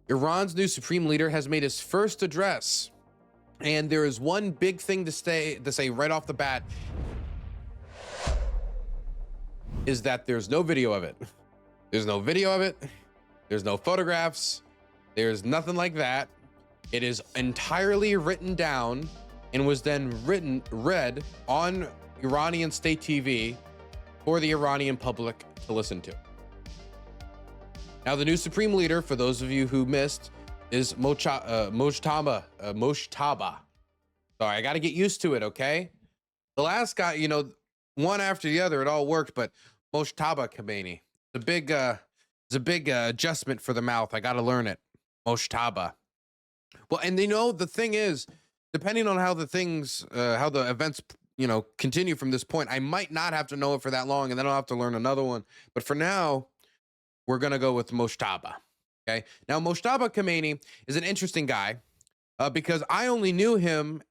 Iran's new supreme leader has made his first address, and there is one big thing to say right off the bat, is that there's no video of it. There's no video of it. There's no photographs. There's nothing like that. It is entirely written down and was then read on Iranian state TV for the Iranian public to listen to. Now, the new supreme leader, for those of you who missed, is Mojtaba. Sorry, I got to get used to it, okay? The last guy, you know, one after the other, it all worked, but Mojtaba Khomeini. It's a big adjustment for the mouth. I got to learn it. Mojtaba. Well, and you know, the thing is, depending on how the events, you know, continue from this point, I might not have to know it for that long, and then I'll have to learn another one. But for now, we're going to go with Mojtaba. Okay. Now, Mojtaba Khomeini is an interesting guy because I only knew him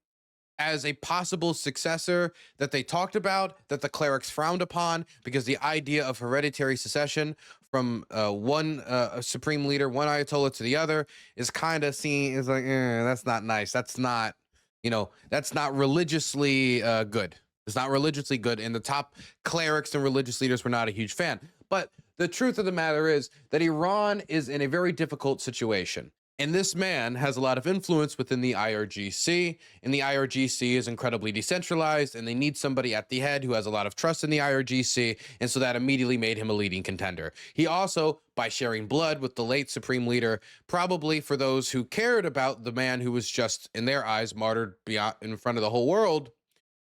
as a possible successor that they talked about, that the clerics frowned upon, because the idea of hereditary succession from one supreme leader, one Ayatollah to the other, is kind of seen as like, that's not nice. That's not, you know, that's not religiously good. It's not religiously good. And the top clerics and religious leaders were not a huge fan. But the truth of the matter is that Iran is in a very difficult situation. And this man has a lot of influence within the IRGC, and the IRGC is incredibly decentralized, and they need somebody at the head who has a lot of trust in the IRGC, and so that immediately made him a leading contender. He also, by sharing blood with the late supreme leader, probably for those who cared about the man who was just, in their eyes, martyred in front of the whole world,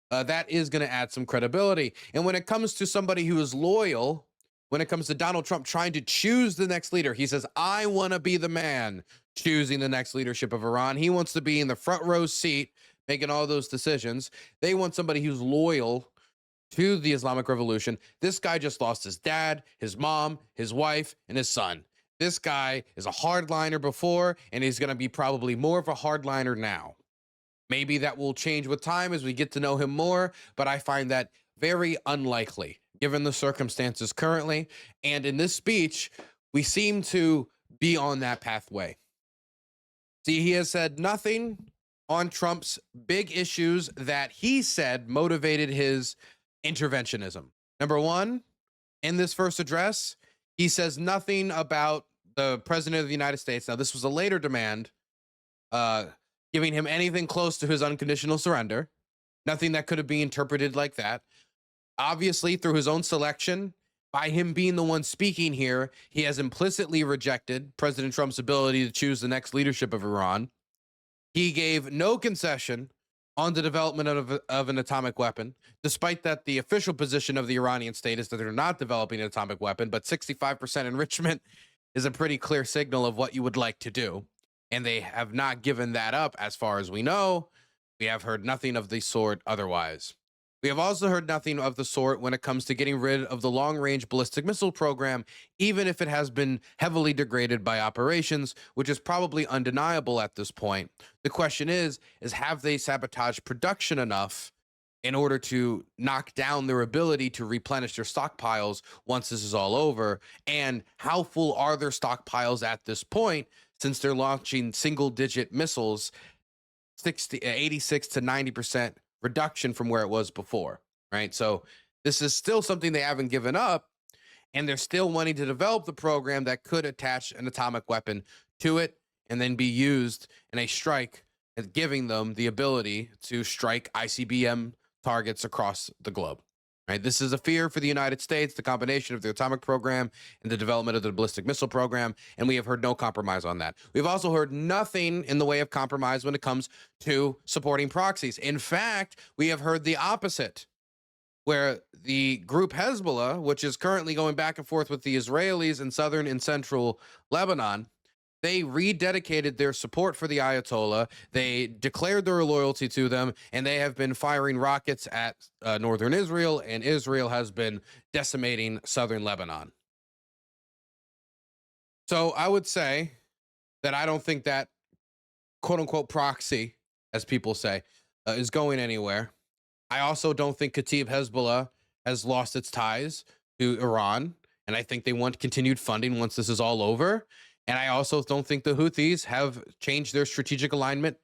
that is going to add some credibility. And when it comes to somebody who is loyal, when it comes to Donald Trump trying to choose the next leader, he says, I want to be the man choosing the next leadership of Iran. He wants to be in the front row seat, making all those decisions. They want somebody who's loyal to the Islamic Revolution. This guy just lost his dad, his mom, his wife, and his son. This guy is a hardliner before, and he's going to be probably more of a hardliner now. Maybe that will change with time as we get to know him more, but I find that very unlikely given the circumstances currently. And in this speech, we seem to be on that pathway. See, he has said nothing on Trump's big issues that he said motivated his interventionism. Number one, in this first address, he says nothing about the president of the United States. Now, this was a later demand, giving him anything close to his unconditional surrender. Nothing that could have been interpreted like that. Obviously, through his own selection, by him being the one speaking here, he has implicitly rejected President Trump's ability to choose the next leadership of Iran. He gave no concession on the development of an atomic weapon, despite that the official position of the Iranian state is that they're not developing an atomic weapon, but 65% enrichment is a pretty clear signal of what you would like to do. And they have not given that up as far as we know. We have heard nothing of the sort otherwise. We have also heard nothing of the sort when it comes to getting rid of the long-range ballistic missile program, even if it has been heavily degraded by operations, which is probably undeniable at this point. The question is have they sabotaged production enough in order to knock down their ability to replenish their stockpiles once this is all over? And how full are their stockpiles at this point, since they're launching single-digit missiles, 86 to 90% reduction from where it was before, right? So this is still something they haven't given up, and they're still wanting to develop the program that could attach an atomic weapon to it and then be used in a strike, giving them the ability to strike ICBM targets across the globe, right? This is a fear for the United States, the combination of the atomic program and the development of the ballistic missile program, and we have heard no compromise on that. We've also heard nothing in the way of compromise when it comes to supporting proxies. In fact, we have heard the opposite, where the group Hezbollah, which is currently going back and forth with the Israelis in southern and central Lebanon, they rededicated their support for the Ayatollah. They declared their loyalty to them, and they have been firing rockets at northern Israel, and Israel has been decimating southern Lebanon. So I would say that I don't think that quote-unquote proxy, as people say, is going anywhere. I also don't think Kataib Hezbollah has lost its ties to Iran, and I think they want continued funding once this is all over. And I also don't think the Houthis have changed their strategic alignment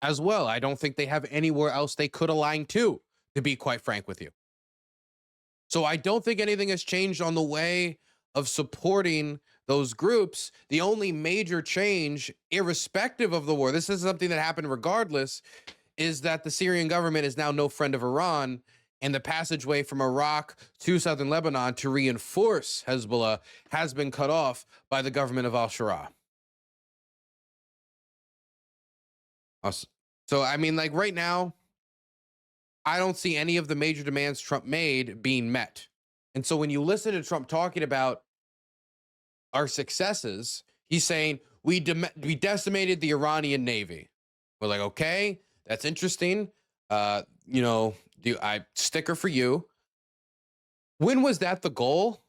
as well. I don't think they have anywhere else they could align to be quite frank with you. So I don't think anything has changed on the way of supporting those groups. The only major change, irrespective of the war, this is something that happened regardless, is that the Syrian government is now no friend of Iran, and the passageway from Iraq to southern Lebanon to reinforce Hezbollah has been cut off by the government of al-Shura. So, I mean, like right now, I don't see any of the major demands Trump made being met. And so when you listen to Trump talking about our successes, he's saying we decimated the Iranian Navy. We're like, okay, that's interesting. I sticker for you. When was that the goal?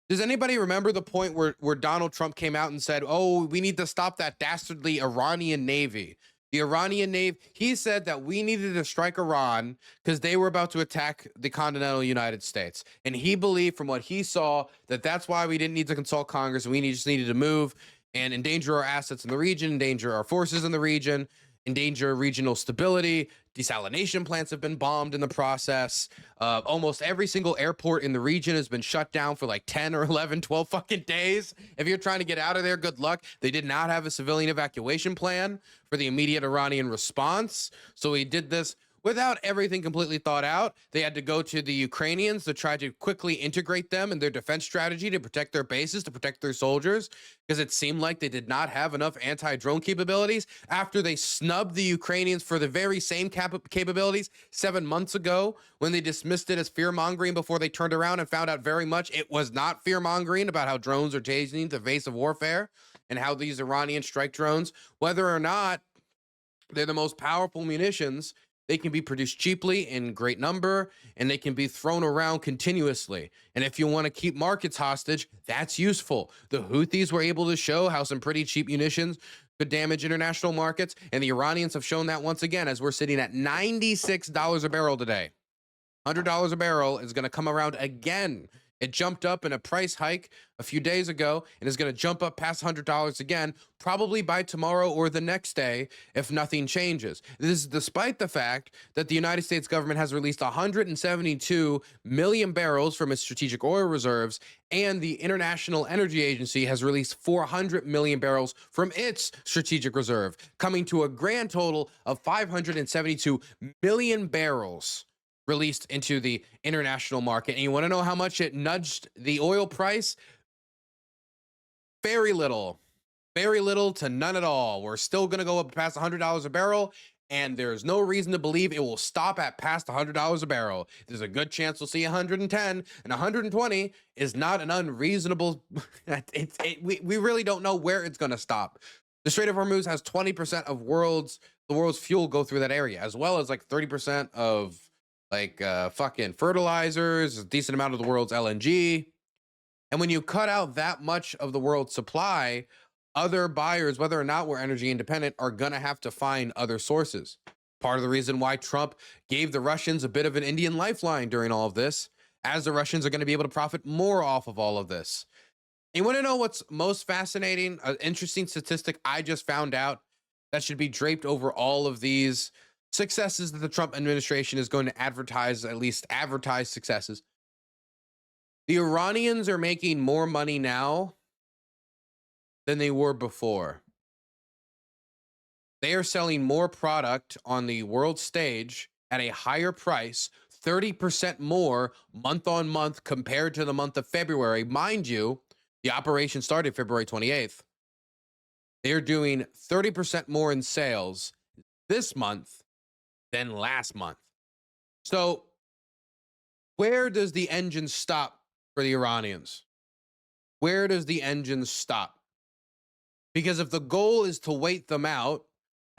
Does anybody remember the point where Donald Trump came out and said, oh, we need to stop that dastardly Iranian Navy? The Iranian Navy, he said that we needed to strike Iran because they were about to attack the continental United States. And he believed from what he saw that that's why we didn't need to consult Congress. We just needed to move and endanger our assets in the region, endanger our forces in the region, endanger regional stability. Desalination plants have been bombed in the process. Almost every single airport in the region has been shut down for like 10 or 11, 12 fucking days. If you're trying to get out of there, good luck. They did not have a civilian evacuation plan for the immediate Iranian response. So he did this without everything completely thought out. They had to go to the Ukrainians to try to quickly integrate them in their defense strategy to protect their bases, to protect their soldiers, because it seemed like they did not have enough anti-drone capabilities after they snubbed the Ukrainians for the very same capabilities 7 months ago when they dismissed it as fear-mongering before they turned around and found out very much it was not fear-mongering about how drones are changing the face of warfare and how these Iranian strike drones, whether or not they're the most powerful munitions, they can be produced cheaply in great number, and they can be thrown around continuously. And if you want to keep markets hostage, that's useful. The Houthis were able to show how some pretty cheap munitions could damage international markets, and the Iranians have shown that once again as we're sitting at $96 a barrel today. $100 a barrel is going to come around again. It jumped up in a price hike a few days ago and is going to jump up past $100 again, probably by tomorrow or the next day if nothing changes. This is despite the fact that the United States government has released 172 million barrels from its strategic oil reserves, and the International Energy Agency has released 400 million barrels from its strategic reserve, coming to a grand total of 572 million barrels released into the international market. And you want to know how much it nudged the oil price? Very little to none at all. We're still going to go up past $100 a barrel, and there's no reason to believe it will stop at past $100 a barrel. There's a good chance we'll see 110, and 120 is not an unreasonable. We really don't know where it's going to stop. The Strait of Hormuz has 20% of the world's fuel go through that area, as well as like 30% of fucking fertilizers, a decent amount of the world's LNG. And when you cut out that much of the world's supply, other buyers, whether or not we're energy independent, are going to have to find other sources. Part of the reason why Trump gave the Russians a bit of an Indian lifeline during all of this, as the Russians are going to be able to profit more off of all of this. You want to know what's most fascinating? An interesting statistic I just found out that should be draped over all of these successes that the Trump administration is going to advertise, at least advertise successes. The Iranians are making more money now than they were before. They are selling more product on the world stage at a higher price, 30% more month on month compared to the month of February. Mind you, the operation started February 28th. They're doing 30% more in sales this month than last month. So where does the engine stop for the Iranians? Where does the engine stop? Because if the goal is to wait them out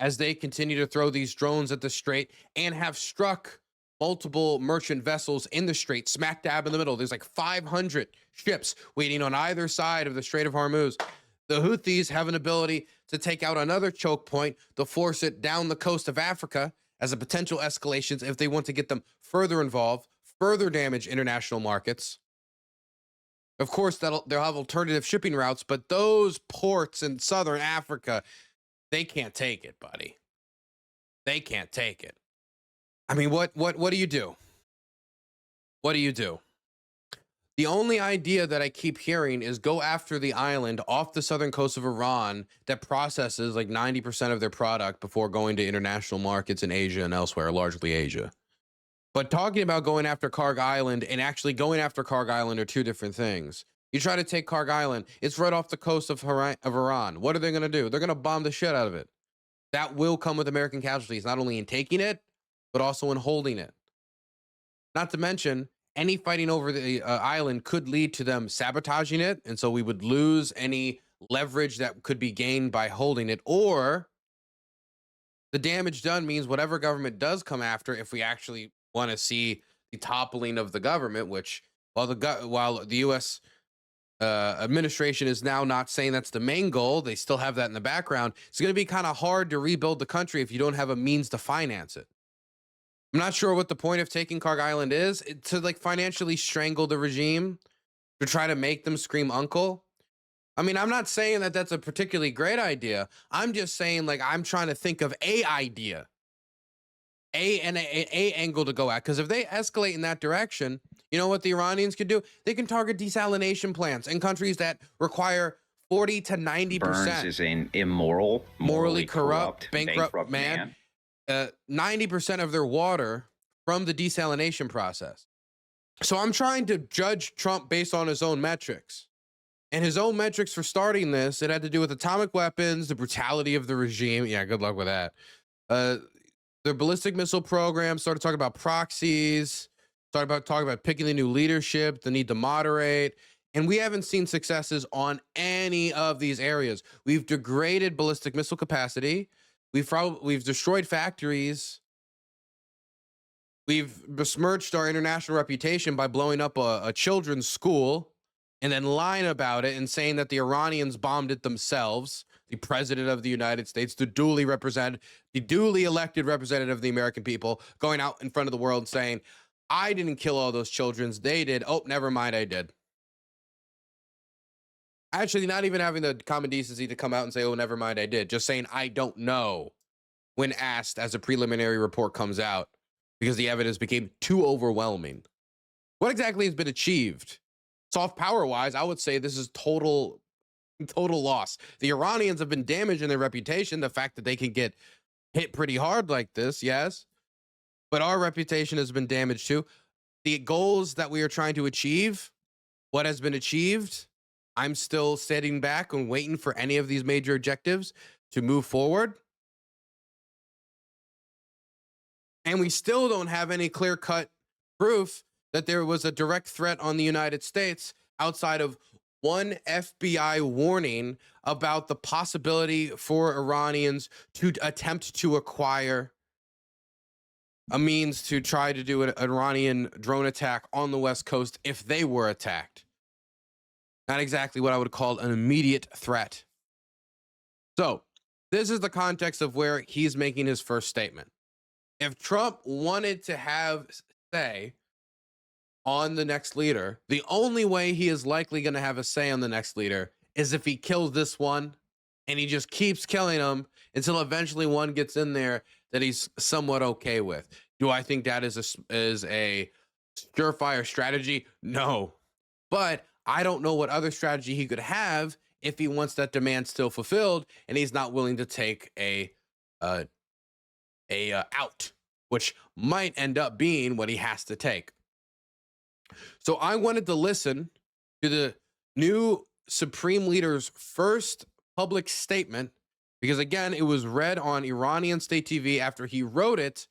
as they continue to throw these drones at the strait and have struck multiple merchant vessels in the strait, smack dab in the middle, there's like 500 ships waiting on either side of the Strait of Hormuz. The Houthis have an ability to take out another choke point to force it down the coast of Africa as a potential escalation if they want to get them further involved, further damage international markets. Of course, they'll have alternative shipping routes, but those ports in southern Africa, they can't take it, buddy. They can't take it. I mean, what do you do? What do you do? The only idea that I keep hearing is go after the island off the southern coast of Iran that processes like 90% of their product before going to international markets in Asia and elsewhere, largely Asia. But talking about going after Karg Island and actually going after Karg Island are two different things. You try to take Karg Island, it's right off the coast of Iran. What are they going to do? They're going to bomb the shit out of it. That will come with American casualties, not only in taking it, but also in holding it. Not to mention, any fighting over the island could lead to them sabotaging it. And so we would lose any leverage that could be gained by holding it. Or the damage done means whatever government does come after, if we actually want to see the toppling of the government, which while the U.S. Administration is now not saying that's the main goal, they still have that in the background. It's going to be kind of hard to rebuild the country if you don't have a means to finance it. I'm not sure what the point of taking Karg Island is, to like financially strangle the regime, to try to make them scream uncle. I mean, I'm not saying that that's a particularly great idea. I'm just saying, like, I'm trying to think of a idea, a angle to go at. Because if they escalate in that direction, you know what the Iranians could do? They can target desalination plants in countries that require 40 to 90%. Burns is an immoral, morally corrupt, bankrupt man. 90% of their water from the desalination process. So I'm trying to judge Trump based on his own metrics. And his own metrics for starting this, it had to do with atomic weapons, the brutality of the regime. Yeah, good luck with that. Their ballistic missile program, started talking about proxies, talking about picking the new leadership, the need to moderate. And we haven't seen successes on any of these areas. We've degraded ballistic missile capacity. We've destroyed factories. We've besmirched our international reputation by blowing up a children's school and then lying about it and saying that the Iranians bombed it themselves. The president of the United States, the duly elected representative of the American people, going out in front of the world saying, I didn't kill all those children. They did. Oh, never mind, I did. Actually, not even having the common decency to come out and say, oh, never mind, I did. Just saying, I don't know, when asked as a preliminary report comes out, because the evidence became too overwhelming. What exactly has been achieved? Soft power-wise, I would say this is total loss. The Iranians have been damaged in their reputation. The fact that they can get hit pretty hard like this, yes. But our reputation has been damaged too. The goals that we are trying to achieve, what has been achieved, I'm still sitting back and waiting for any of these major objectives to move forward. And we still don't have any clear-cut proof that there was a direct threat on the United States outside of one FBI warning about the possibility for Iranians to attempt to acquire a means to try to do an Iranian drone attack on the West Coast if they were attacked. Not exactly what I would call an immediate threat. So this is the context of where he's making his first statement. If Trump wanted to have say on the next leader, the only way he is likely going to have a say on the next leader is if he kills this one and he just keeps killing them until eventually one gets in there that he's somewhat okay with. Do I think that is a surefire strategy? No. But I don't know what other strategy he could have if he wants that demand still fulfilled and he's not willing to take a out, which might end up being what he has to take. So I wanted to listen to the new Supreme Leader's first public statement, because again, it was read on Iranian state TV after he wrote it.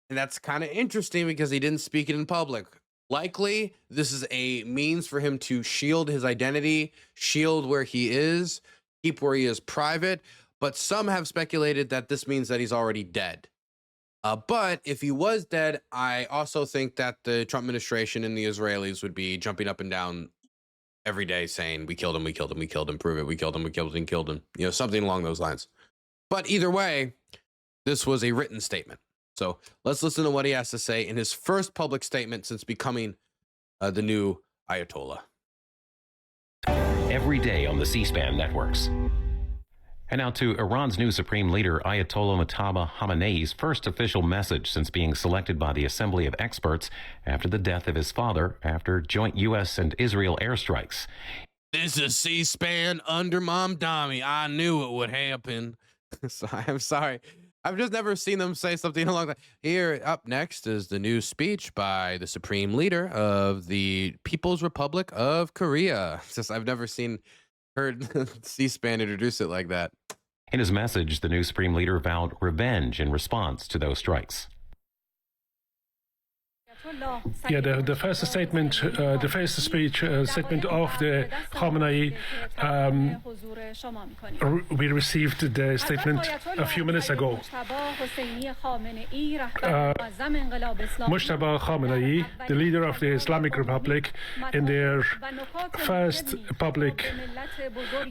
And that's kind of interesting because he didn't speak it in public. Likely, this is a means for him to shield his identity, shield where he is, keep where he is private. But some have speculated that this means that he's already dead. But if he was dead, I also think that the Trump administration and the Israelis would be jumping up and down every day saying, we killed him, we killed him, we killed him, prove it, we killed him, we killed him, killed him. You know, something along those lines. But either way, this was a written statement. So let's listen to what he has to say in his first public statement since becoming the new Ayatollah. every day on the C-SPAN networks. And now to Iran's new supreme leader, Ayatollah Khamenei's first official message since being selected by the Assembly of Experts after the death of his father after joint U.S. and Israel airstrikes. This is C-SPAN under Mom Dami. I knew it would happen. So I'm sorry. I've just never seen them say something along that. Here, up next is the new speech by the supreme leader of the People's Republic of Korea. It's just I've never heard C-SPAN introduce it like that. In his message, the new supreme leader vowed revenge in response to those strikes. Yeah, the first statement, the first speech statement of the Khamenei, we received the statement a few minutes ago. Mujtaba Khamenei, the leader of the Islamic Republic, in their first public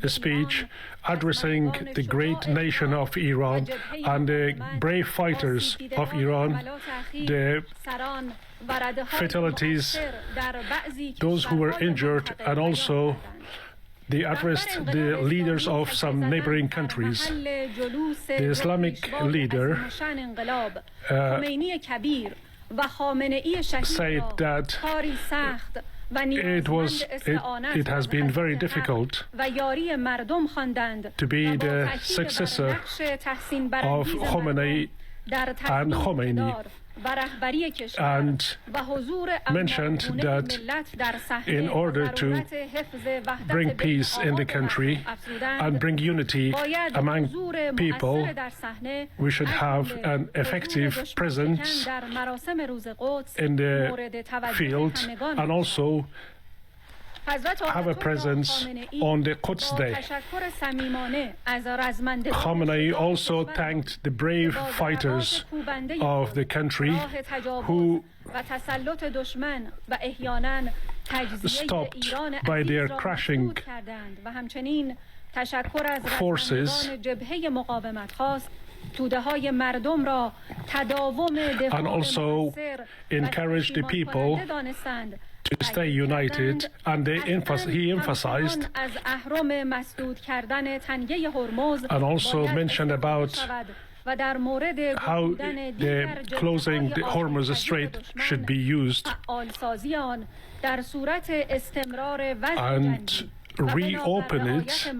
speech addressing the great nation of Iran and the brave fighters of Iran, the fatalities, those who were injured, and also they addressed the leaders of some neighboring countries. The Islamic leader said that it has been very difficult to be the successor of Khamenei and Khomeini, and mentioned that in order to bring peace in the country and bring unity among people, we should have an effective presence in the field and also have a presence on the Quds Day. Khamenei also thanked the brave fighters of the country who stopped by their crashing forces and also encouraged the people to stay united, and he emphasized and also mentioned about how the closing the Hormuz Strait should be used and reopen it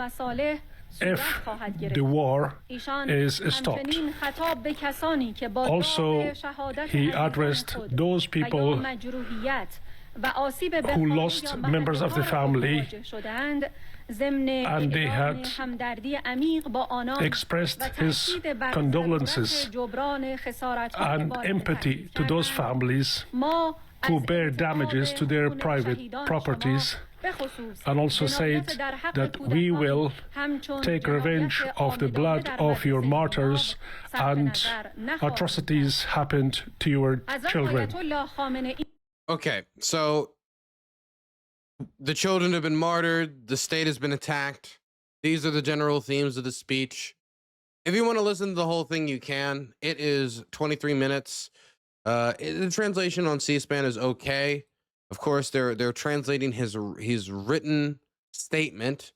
if the war is stopped. Also, he addressed those people who lost members of the family, and they had expressed his condolences and empathy to those families who bear damages to their private properties, and also said that we will take revenge of the blood of your martyrs and atrocities happened to your children. Okay, so the children have been martyred, the state has been attacked. These are the general themes of the speech. If you want to listen to the whole thing, you can. It is 23 minutes. The translation on C-SPAN is okay. Of course, they're translating his written statement.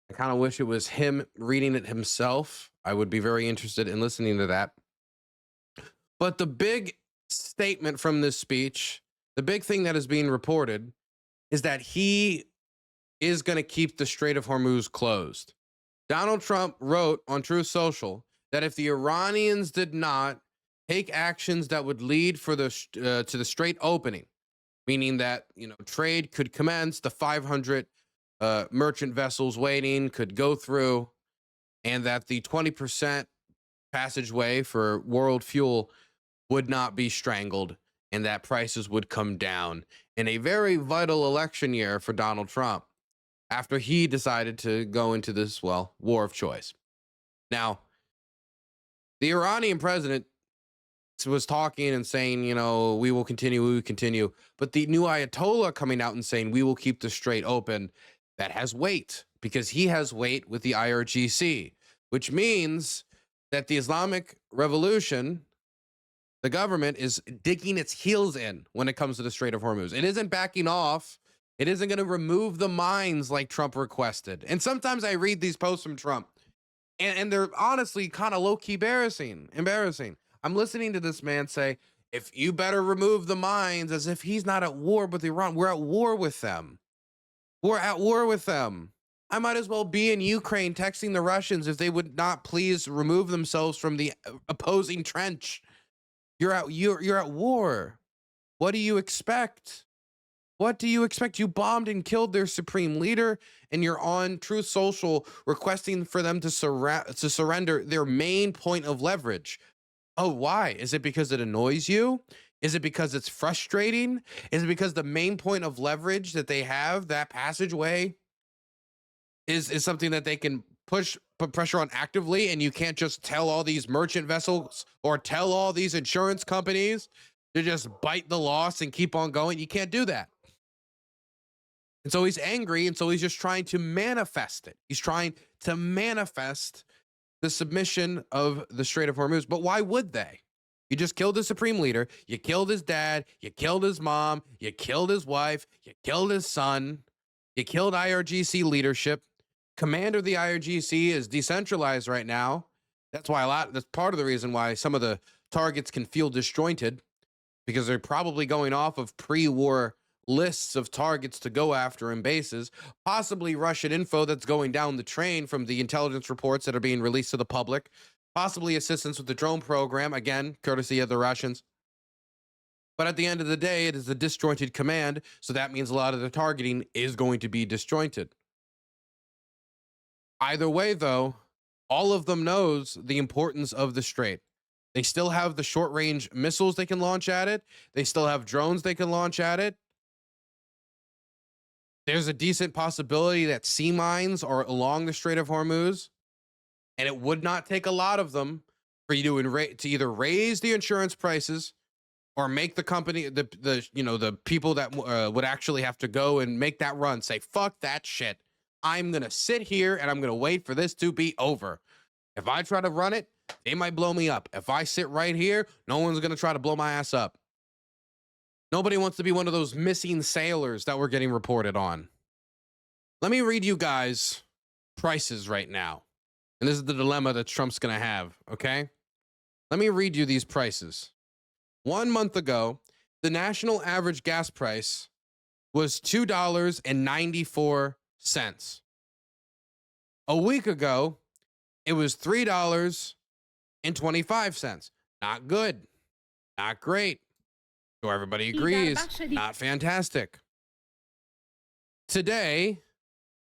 I kind of wish it was him reading it himself. I would be very interested in listening to that. But the big statement from this speech, the big thing that is being reported, is that he is going to keep the Strait of Hormuz closed. Donald Trump wrote on Truth Social that if the Iranians did not take actions that would lead to the strait opening, meaning that trade could commence, the 500 merchant vessels waiting could go through, and that the 20% passageway for world fuel would not be strangled, and that prices would come down in a very vital election year for Donald Trump after he decided to go into this, war of choice. Now, the Iranian president was talking and saying, we will continue. But the new Ayatollah coming out and saying, we will keep the strait open, that has weight, because he has weight with the IRGC, which means that the Islamic Revolution, the government, is digging its heels in when it comes to the Strait of Hormuz. It isn't backing off. It isn't going to remove the mines like Trump requested. And sometimes I read these posts from Trump, and they're honestly kind of low-key embarrassing. I'm listening to this man say, if you better remove the mines, as if he's not at war with Iran. We're at war with them. We're at war with them. I might as well be in Ukraine texting the Russians if they would not please remove themselves from the opposing trench. You're at war. What do you expect? What do you expect? You bombed and killed their supreme leader, and you're on Truth Social requesting for them to surrender their main point of leverage. Oh, why? Is it because it annoys you? Is it because it's frustrating? Is it because the main point of leverage that they have, that passageway, is something that they can put pressure on actively, and you can't just tell all these merchant vessels or tell all these insurance companies to just bite the loss and keep on going? You can't do that. And so he's angry, and so he's just trying to manifest it. He's trying to manifest the submission of the Strait of Hormuz. But why would they? You just killed the supreme leader. You killed his dad. You killed his mom. You killed his wife. You killed his son. You killed IRGC leadership. Commander of the IRGC is decentralized right now. That's part of the reason why some of the targets can feel disjointed, because they're probably going off of pre-war lists of targets to go after in bases, possibly Russian info that's going down the train from the intelligence reports that are being released to the public, possibly assistance with the drone program, again, courtesy of the Russians. But at the end of the day, it is a disjointed command, so that means a lot of the targeting is going to be disjointed. Either way, though, all of them knows the importance of the Strait. They still have the short-range missiles they can launch at it. They still have drones they can launch at it. There's a decent possibility that sea mines are along the Strait of Hormuz, and it would not take a lot of them for you to either raise the insurance prices or make the company, the people that would actually have to go and make that run say, fuck that shit. I'm going to sit here and I'm going to wait for this to be over. If I try to run it, they might blow me up. If I sit right here, no one's going to try to blow my ass up. Nobody wants to be one of those missing sailors that we're getting reported on. Let me read you guys prices right now. And this is the dilemma that Trump's going to have, okay? Let me read you these prices. 1 month ago, the national average gas price was $2.94. A week ago, it was $3.25. Not good. Not great. So everybody agrees, not fantastic. Today,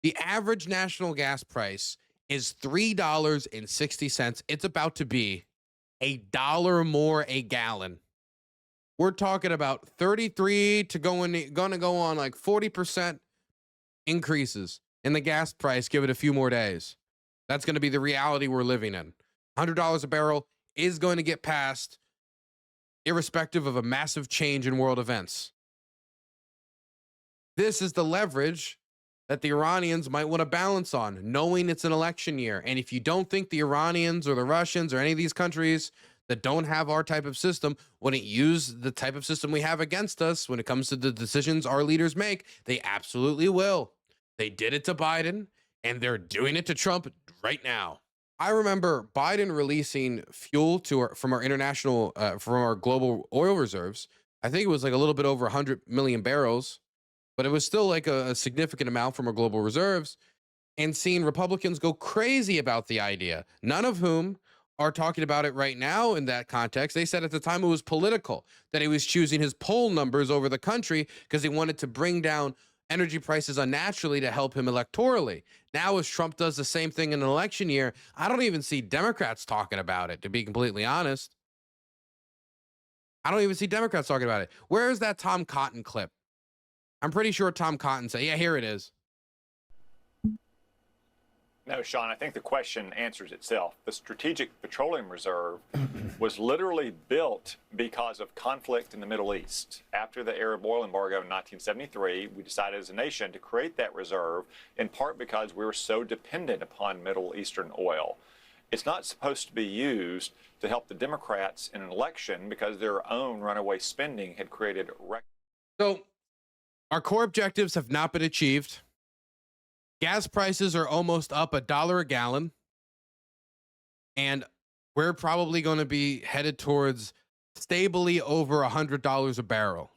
the average national gas price is $3.60. It's about to be $1 more a gallon. We're talking about 33 to gonna go on like 40% increases in the gas price. Give it a few more days. That's going to be the reality we're living in. $100 a barrel is going to get passed, irrespective of a massive change in world events. This is the leverage that the Iranians might want to balance on, knowing it's an election year. And if you don't think the Iranians or the Russians or any of these countries that don't have our type of system wouldn't use the type of system we have against us when it comes to the decisions our leaders make, they absolutely will. They did it to Biden, and they're doing it to Trump right now. I remember Biden releasing fuel from our international, from our global oil reserves. I think it was like a little bit over 100 million barrels, but it was still like a significant amount from our global reserves, and seeing Republicans go crazy about the idea, none of whom are talking about it right now in that context. They said at the time it was political, that he was choosing his poll numbers over the country because he wanted to bring down energy prices unnaturally to help him electorally. Now, as Trump does the same thing in an election year, I don't even see Democrats talking about it, to be completely honest. I don't even see Democrats talking about it. Where is that Tom Cotton clip? I'm pretty sure Tom Cotton said, yeah, here it is. No, Sean, I think the question answers itself. The Strategic Petroleum Reserve was literally built because of conflict in the Middle East. After the Arab oil embargo in 1973, we decided as a nation to create that reserve, in part because we were so dependent upon Middle Eastern oil. It's not supposed to be used to help the Democrats in an election because their own runaway spending had created record. So Our core objectives have not been achieved. Gas prices are almost up $1 a gallon. And we're probably going to be headed towards stably over $100 a barrel.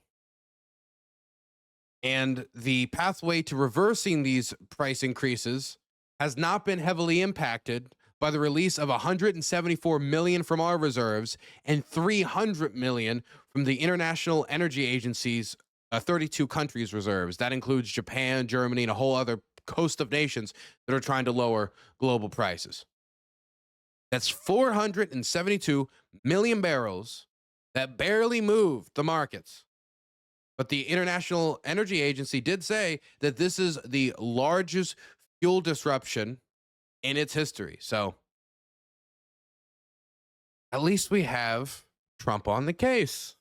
And the pathway to reversing these price increases has not been heavily impacted by the release of 174 million from our reserves and 300 million from the International Energy Agency's 32 countries reserves. That includes Japan, Germany, and a whole other host of nations that are trying to lower global prices. That's 472 million barrels that barely moved the markets. But the International Energy Agency did say that this is the largest fuel disruption in its history. So at least we have Trump on the case.